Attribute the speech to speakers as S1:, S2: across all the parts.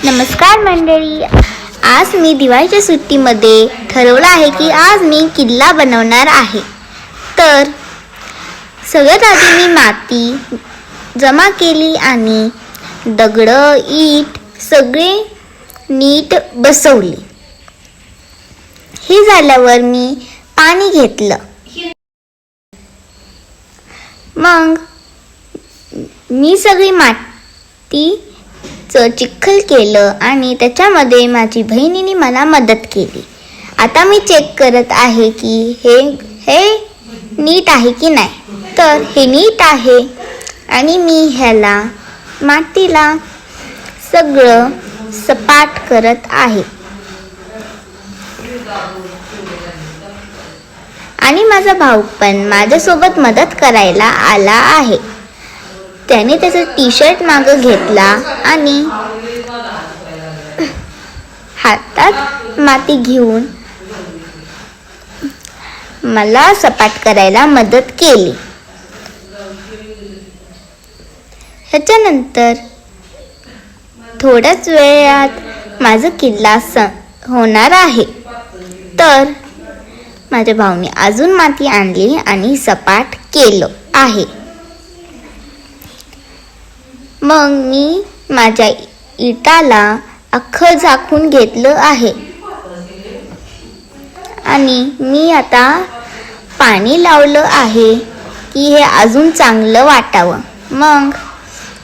S1: नमस्कार मंडळी, आज मी दिवाळीच्या सुट्टीमध्ये ठरवलं आहे की आज मी किल्ला बनवणार आहे। तर सगळ्यात आधी मी माती जमा केली आणि दगड ईट सगळे नीट बसवले। हे झाल्यावर मी पाणी घेतलं, मग मी सगळी माती चिखल केलं आणि त्याच्यामध्ये माझी बहिणीने मला मदत केली। आता मी चेक करत आहे की हे नीट आहे की नाही। तर हे नीट आहे आणि मी ह्याला मातीला सगळं सपाट करत आहे आणि माझा भाऊ पण माझ्यासोबत मदत करायला आला आहे। त्याने त्याचा टी-शर्ट मागं घेतला आणि हातात माती घेऊन मला सपाट करायला मदत केली। ह्याच्यानंतर थोड्याच वेळात माझा किल्ला होणार आहे। तर माझ्या भाऊने अजून माती आणली आणि सपाट केलं आहे। मग मी माझ्या इटाला अख्खं झाकून घेतलं आहे आणि मी आता पाणी लावलं आहे की हे अजून चांगलं वाटावं। मग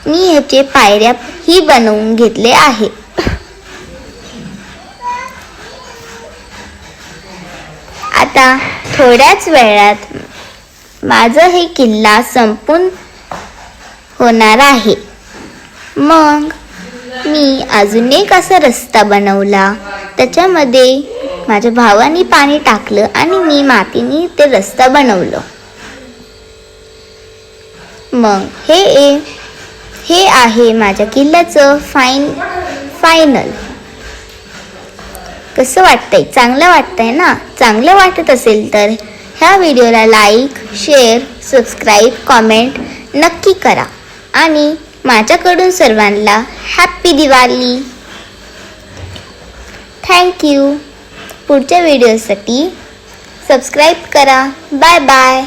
S1: मी ह्याचे पायऱ्या ही बनवून घेतले आहे। आता थोड्याच वेळात माझं हे किल्ला संपून होणार आहे। मग मी अजून एक असा रस्ता बनवला, त्याच्यामध्ये माझ्या भावाने पाणी टाकलं आणि मी मातीने ते रस्ता बनवलं। मग हे आहे माझ्या किल्ल्याचं फायनल। कसं वाटतंय? चांगलं वाटतंय ना? चांगलं वाटत असेल तर ह्या व्हिडिओला लाईक, शेअर, सबस्क्राईब, कॉमेंट नक्की करा आणि माझ्याकडून सर्वांना हॅपी दिवाळी। थँक्यू। पुढच्या व्हिडिओसाठी सबस्क्राईब करा। Bye bye.